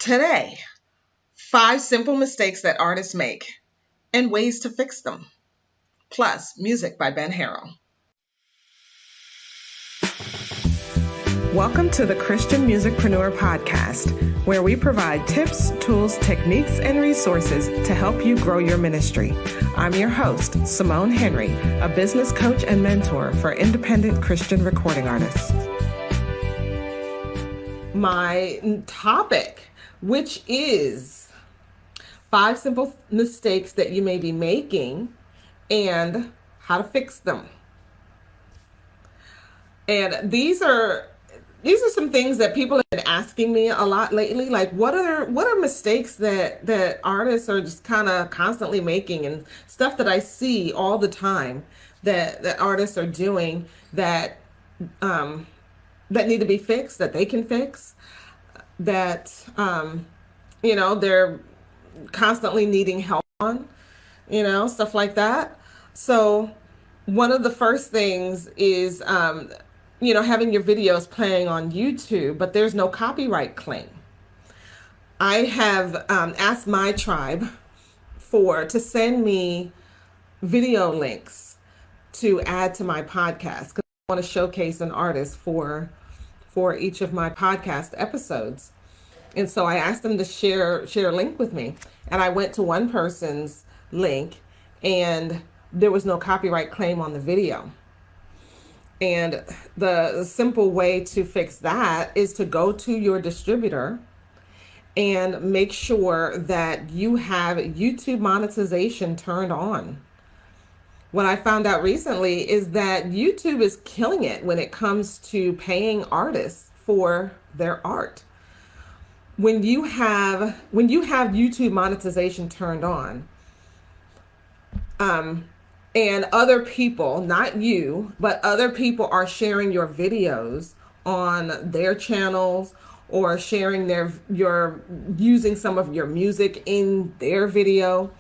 Today, 5 simple mistakes that artists make and ways to fix them. Plus, music by Ben Harrell. Welcome to the Christian Musicpreneur podcast, where we provide tips, tools, techniques, and resources to help you grow your ministry. I'm your host, Simone Henry, a business coach and mentor for independent Christian recording artists. My topic, which is 5 simple mistakes that you may be making and how to fix them. And these are some things that people have been asking me a lot lately. Like, what are mistakes that artists are just kind of constantly making, and stuff that I see all the time that artists are doing that need to be fixed, that they can fix, that they're constantly needing help on, stuff like that. So one of the first things is having your videos playing on YouTube, but there's no copyright claim. I have asked my tribe to send me video links to add to my podcast, because I want to showcase an artist for each of my podcast episodes. And so I asked them to share a link with me. And I went to one person's link and there was no copyright claim on the video. And the simple way to fix that is to go to your distributor and make sure that you have YouTube monetization turned on. What I found out recently is that YouTube is killing it when it comes to paying artists for their art. When you have YouTube monetization turned on, and other people, not you, but other people are sharing your videos on their channels or sharing you're using some of your music in their video,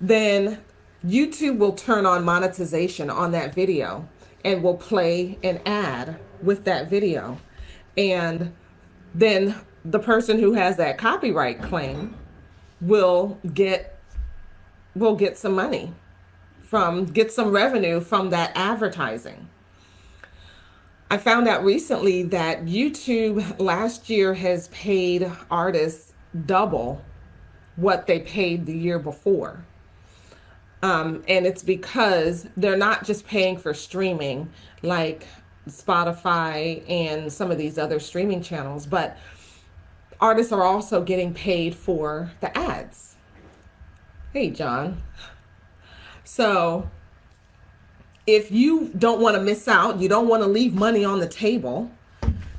then YouTube will turn on monetization on that video and will play an ad with that video. And then the person who has that copyright claim will get some money get some revenue from that advertising. I found out recently that YouTube last year has paid artists double what they paid the year before. And it's because they're not just paying for streaming like Spotify and some of these other streaming channels, but artists are also getting paid for the ads. Hey, John. So if you don't want to miss out, you don't want to leave money on the table,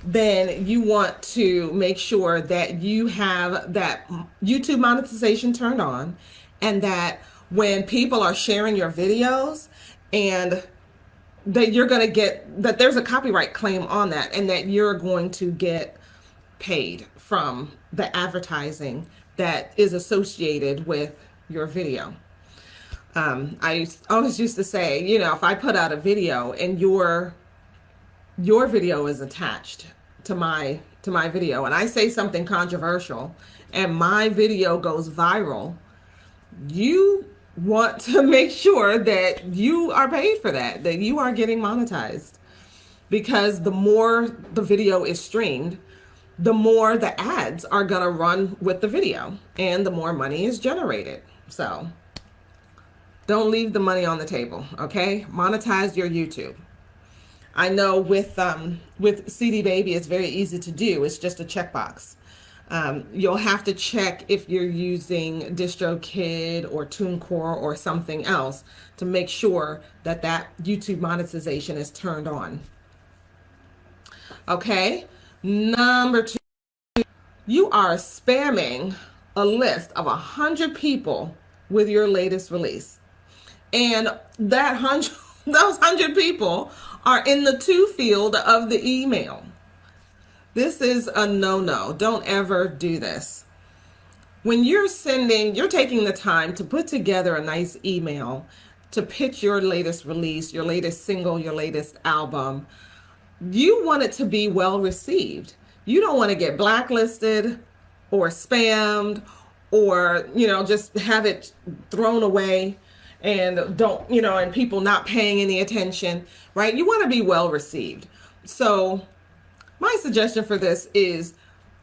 then you want to make sure that you have that YouTube monetization turned on, and that when people are sharing your videos, and that you're going to that there's a copyright claim on that, and that you're going to get paid from the advertising that is associated with your video. I always used to say, if I put out a video and your video is attached to my video, and I say something controversial and my video goes viral, you want to make sure that you are paid for that you are getting monetized. Because the more the video is streamed, the more the ads are going to run with the video and the more money is generated. So don't leave the money on the table, okay? Monetize your YouTube. I know with CD Baby, it's very easy to do. It's just a checkbox. You'll have to check if you're using DistroKid or TuneCore or something else to make sure that YouTube monetization is turned on. Okay? Number 2, you are spamming a list of 100 people with your latest release. And those 100 people are in the to field of the email. This is a no-no. Don't ever do this. When you're taking the time to put together a nice email to pitch your latest release, your latest single, your latest album, you want it to be well received. You don't want to get blacklisted. or spammed, or, just have it thrown away and don't, and people not paying any attention, right? You want to be well received. So my suggestion for this is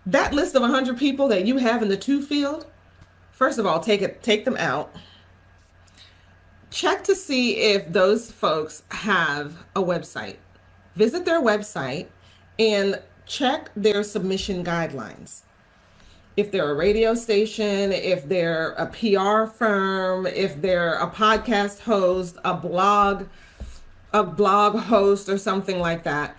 that list of 100 people that you have in the to field. First of all, take them out. Check to see if those folks have a website. Visit their website and check their submission guidelines. If they're a radio station, if they're a PR firm, if they're a podcast host, a blog host, or something like that,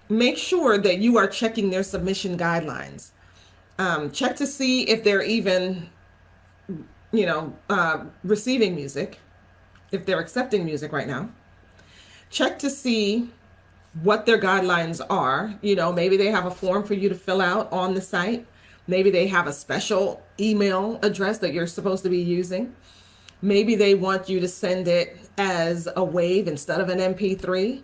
make sure that you are checking their submission guidelines. Check to see if they're even, receiving music, if they're accepting music right now. Check to see what their guidelines are. Maybe they have a form for you to fill out on the site. Maybe they have a special email address that you're supposed to be using. Maybe they want you to send it as a WAV instead of an MP3.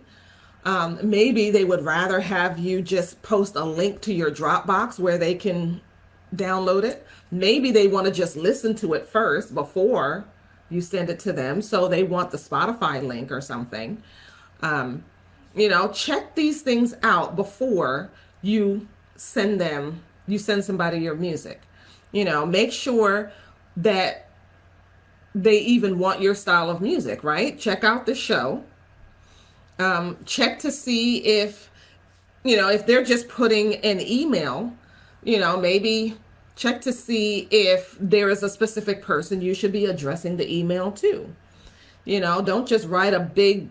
Maybe they would rather have you just post a link to your Dropbox where they can download it. Maybe they want to just listen to it first before you send it to them. So they want the Spotify link or something. Check these things out before you send somebody your music. Make sure that they even want your style of music, right? Check out the show. Check to see if they're just putting an email, maybe check to see if there is a specific person you should be addressing the email to. Don't just write a big,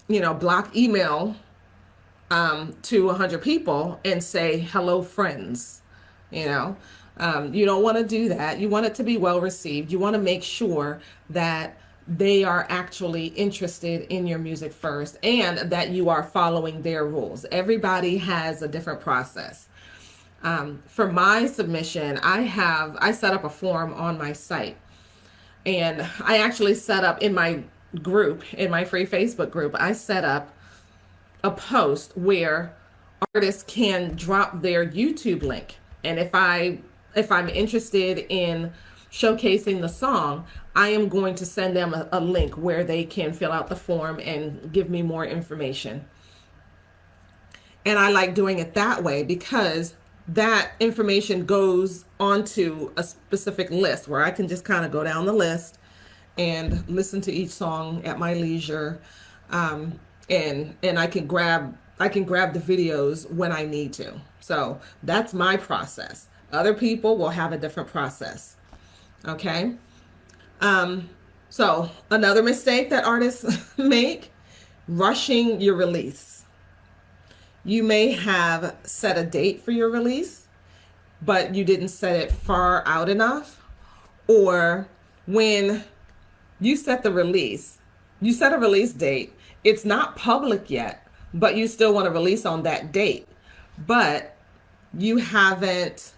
block email to 100 people and say, hello, friends. You don't want to do that. You want it to be well received. You want to make sure that they are actually interested in your music first and that you are following their rules. Everybody has a different process. For my submission, I set up a form on my site, and I actually set up in my group, in my free Facebook group, I set up a post where artists can drop their YouTube link. And if I'm interested in showcasing the song, I am going to send them a link where they can fill out the form and give me more information. And I like doing it that way because that information goes onto a specific list where I can just kind of go down the list and listen to each song at my leisure. And I can grab the videos when I need to. So that's my process. Other people will have a different process. Okay. So another mistake that artists make, rushing your release. You may have set a date for your release, but you didn't set it far out enough. Or when you set a release date, it's not public yet, but you still want to release on that date. But you haven't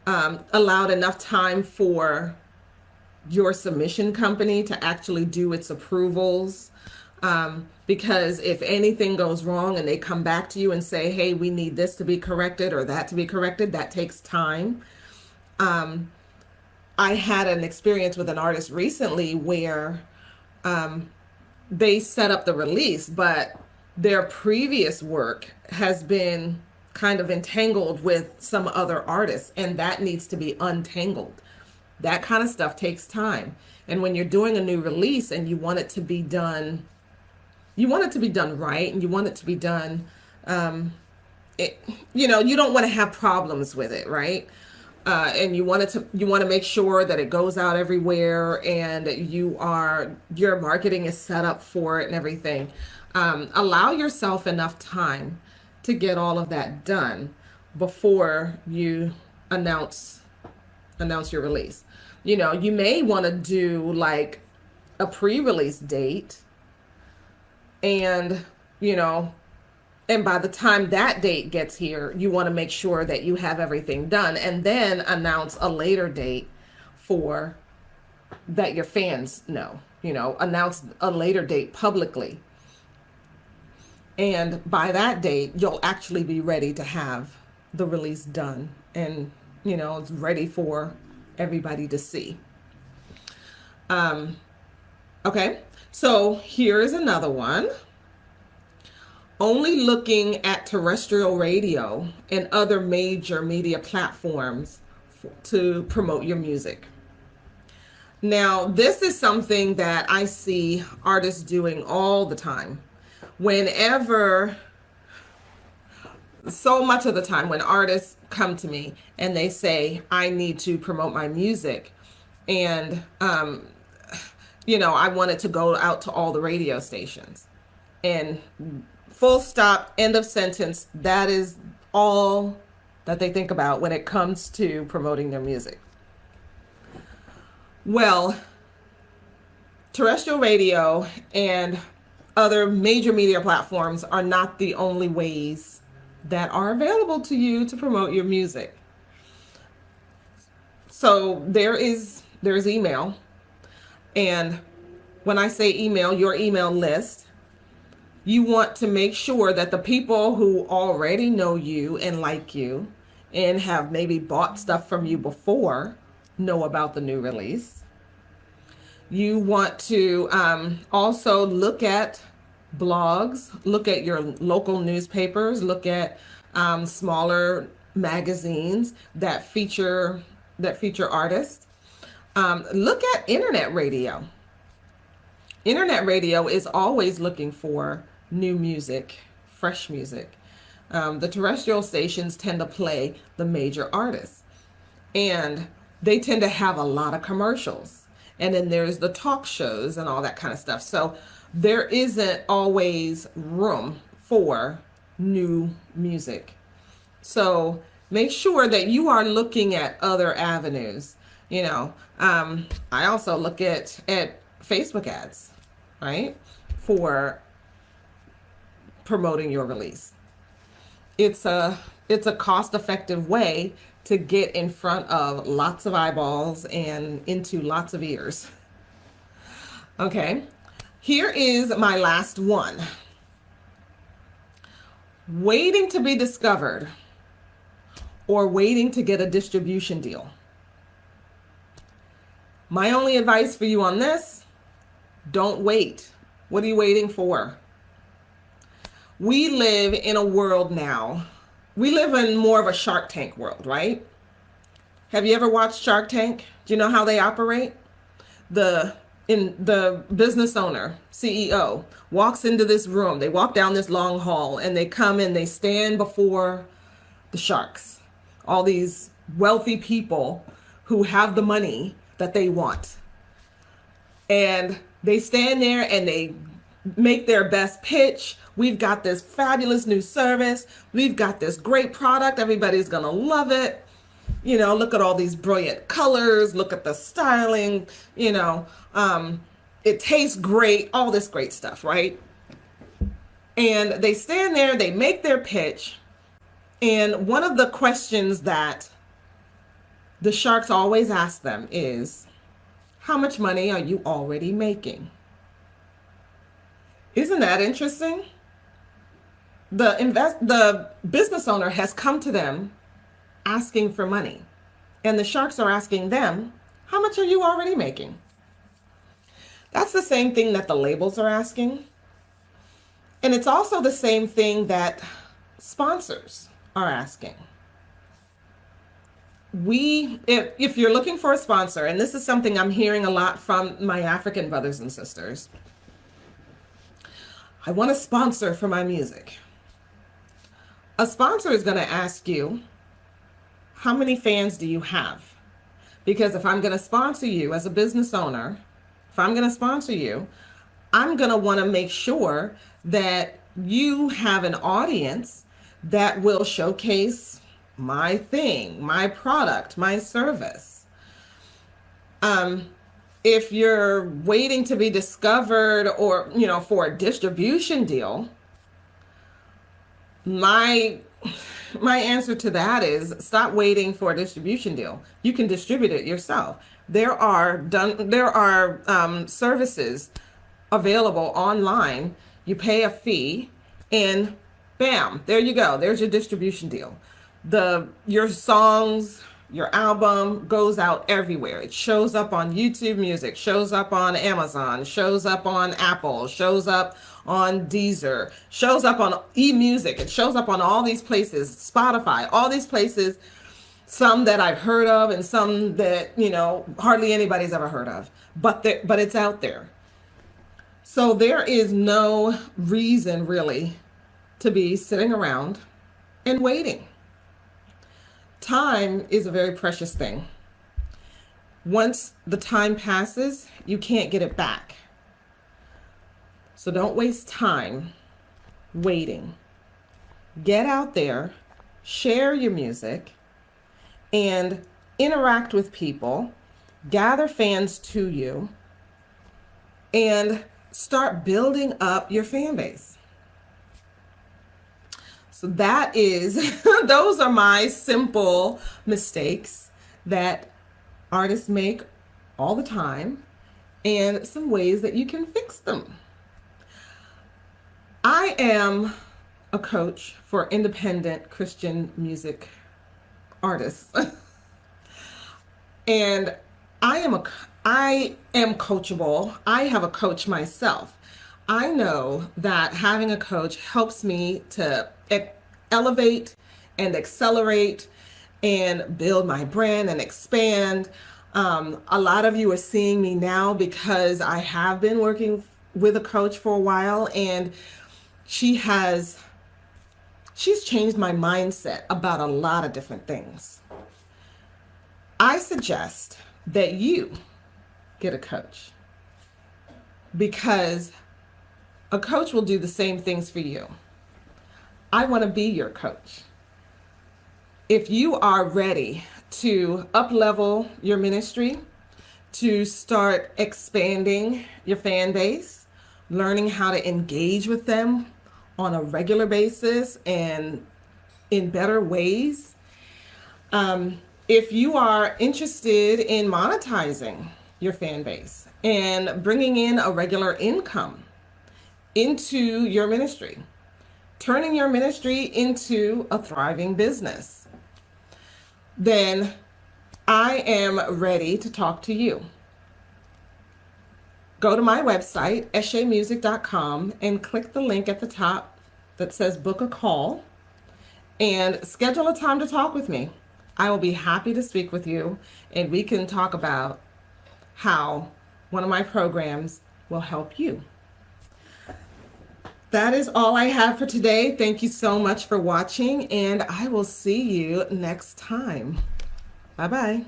allowed enough time for your submission company to actually do its approvals. Because if anything goes wrong and they come back to you and say, hey, we need this to be corrected or that to be corrected, that takes time. I had an experience with an artist recently where they set up the release, but their previous work has been kind of entangled with some other artists, and that needs to be untangled. That kind of stuff takes time. And when you're doing a new release and you want it to be done, you want it to be done right, and you want it to be done, you don't want to have problems with it, right? And you want to make sure that it goes out everywhere and your marketing is set up for it and everything. Allow yourself enough time to get all of that done before you announce your release. You may want to do like a pre-release date, and by the time that date gets here, you want to make sure that you have everything done, and then announce a later date for that your fans know, announce a later date publicly. And by that date, you'll actually be ready to have the release done and, it's ready for everybody to see. Okay, so here is another one. Only looking at terrestrial radio and other major media platforms to promote your music. Now, this is something that I see artists doing all the time. So much of the time when artists come to me and they say, I need to promote my music, and, I want it to go out to all the radio stations. And full stop, end of sentence, that is all that they think about when it comes to promoting their music. Well, terrestrial radio and other major media platforms are not the only ways that are available to you to promote your music. So there's email. And when I say email, your email list, you want to make sure that the people who already know you and like you and have maybe bought stuff from you before know about the new release. You want to also look at blogs, look at your local newspapers, look at smaller magazines that feature artists. Look at internet radio. Internet radio is always looking for new music, fresh music. The terrestrial stations tend to play the major artists, and they tend to have a lot of commercials. And then there's the talk shows and all that kind of stuff. So there isn't always room for new music. So make sure that you are looking at other avenues. I also look at Facebook ads, right, for promoting your release. It's a cost-effective way to get in front of lots of eyeballs and into lots of ears. Okay, here is my last one. Waiting to be discovered or waiting to get a distribution deal. My only advice for you on this, don't wait. What are you waiting for? We live in a world now. We live in more of a Shark Tank world, right? Have you ever watched Shark Tank? Do you know how they operate? The business owner, CEO, walks into this room. They walk down this long hall and they come and they stand before the sharks. All these wealthy people who have the money that they want. And they stand there and they make their best pitch. We've got this fabulous new service. We've got this great product. Everybody's going to love it. Look at all these brilliant colors. Look at the styling. It tastes great. All this great stuff, right? And they stand there, they make their pitch. And one of the questions that the sharks always ask them is, how much money are you already making? Isn't that interesting? The business owner has come to them asking for money, and the sharks are asking them, how much are you already making? That's the same thing that the labels are asking. And it's also the same thing that sponsors are asking. If you're looking for a sponsor, and this is something I'm hearing a lot from my African brothers and sisters, I want a sponsor for my music. A sponsor is going to ask you, how many fans do you have? Because if I'm going to sponsor you as a business owner, if I'm going to sponsor you, I'm going to want to make sure that you have an audience that will showcase my thing, my product, my service. If you're waiting to be discovered or, for a distribution deal, my answer to that is stop waiting for a distribution deal. You can distribute it yourself. There are services available online. You pay a fee and bam, there you go. There's your distribution deal. your songs, your album goes out everywhere. It shows up on YouTube Music, shows up on Amazon, shows up on Apple, shows up on Deezer, shows up on eMusic. It shows up on all these places, Spotify, all these places, some that I've heard of and some that, hardly anybody's ever heard of, but it's out there. So there is no reason really to be sitting around and waiting. Time is a very precious thing. Once the time passes, you can't get it back. So don't waste time waiting. Get out there, share your music, and interact with people, gather fans to you, and start building up your fan base. So those are my simple mistakes that artists make all the time and some ways that you can fix them. I am a coach for independent Christian music artists. And I am coachable. I have a coach myself. I know that having a coach helps me to elevate and accelerate and build my brand and expand. A lot of you are seeing me now because I have been working with a coach for a while, and she's changed my mindset about a lot of different things. I suggest that you get a coach, because a coach will do the same things for you. I want to be your coach. If you are ready to up-level your ministry, to start expanding your fan base, learning how to engage with them on a regular basis and in better ways, if you are interested in monetizing your fan base and bringing in a regular income into your ministry, turning your ministry into a thriving business, then I am ready to talk to you. Go to my website, eshemusic.com, and click the link at the top that says book a call and schedule a time to talk with me. I will be happy to speak with you, and we can talk about how one of my programs will help you. That is all I have for today. Thank you so much for watching, and I will see you next time. Bye-bye.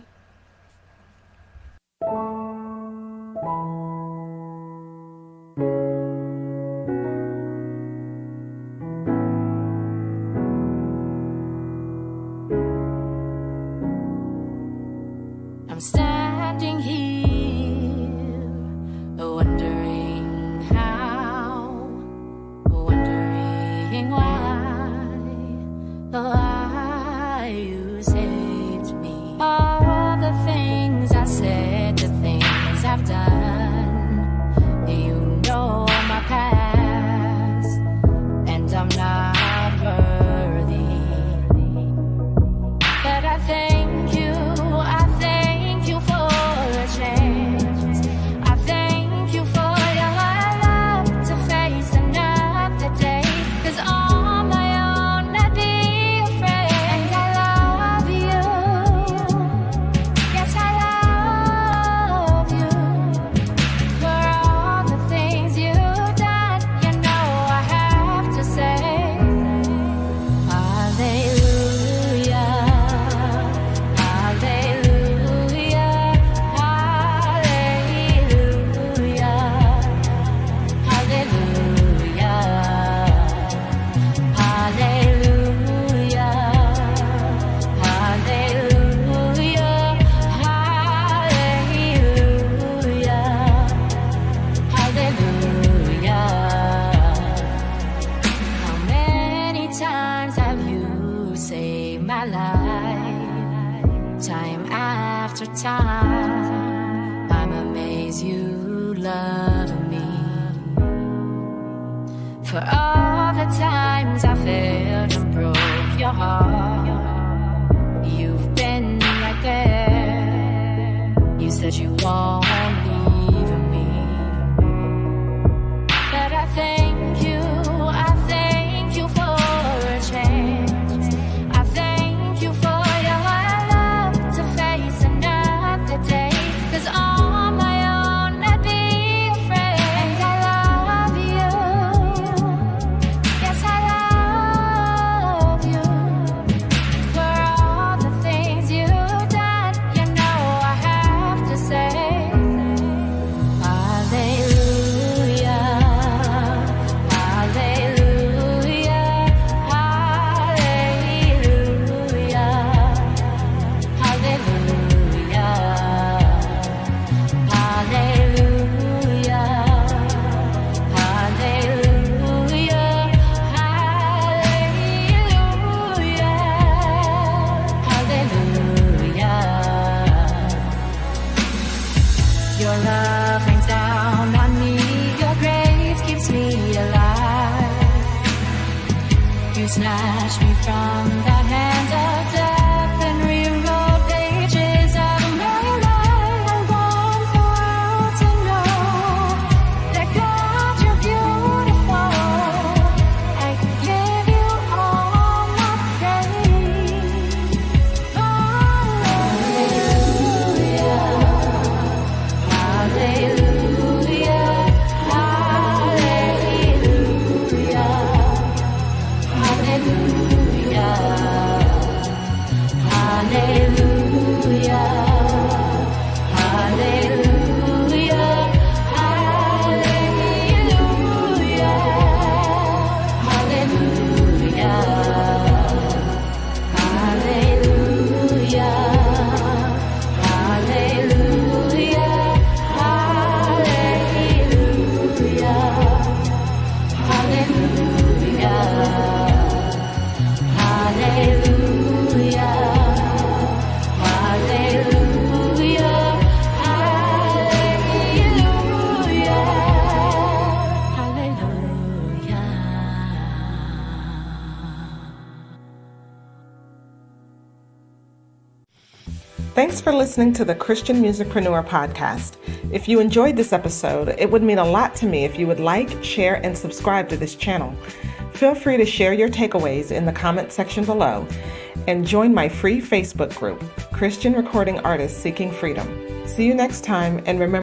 I'm standing here, wondering how, wondering why you saved me. All the things I said, the things I've done, you know my past, and I'm not worthy. But I thank you, time after time. I'm amazed you love me. For all the times I failed and broke your heart, said you won't leave me. But I thank you for a change. I thank you for your love to face another day. 'Cause on my own I'd be afraid. And I love you. Yes, I love you. For all the things you've done, you know I have to say hallelujah, hallelujah, hallelujah, hallelujah, hallelujah, hallelujah, hallelujah, hallelujah. Your love rains down on me, your grace keeps me alive. You snatched me from the hands of death and rewrote pages of my life. I want the world to know that God, you're beautiful. I give you all my praise. Hallelujah, hallelujah, hallelujah, hallelujah, hallelujah, hallelujah, hallelujah, hallelujah, hallelujah, hallelujah, hallelujah, hallelujah, hallelujah, hallelujah, Thanks for listening to the Christian Musicpreneur podcast. If you enjoyed this episode, it would mean a lot to me if you would like, share, and subscribe to this channel. Feel free to share your takeaways in the comment section below and join my free Facebook group, Christian Recording Artists Seeking Freedom. See you next time, and remember,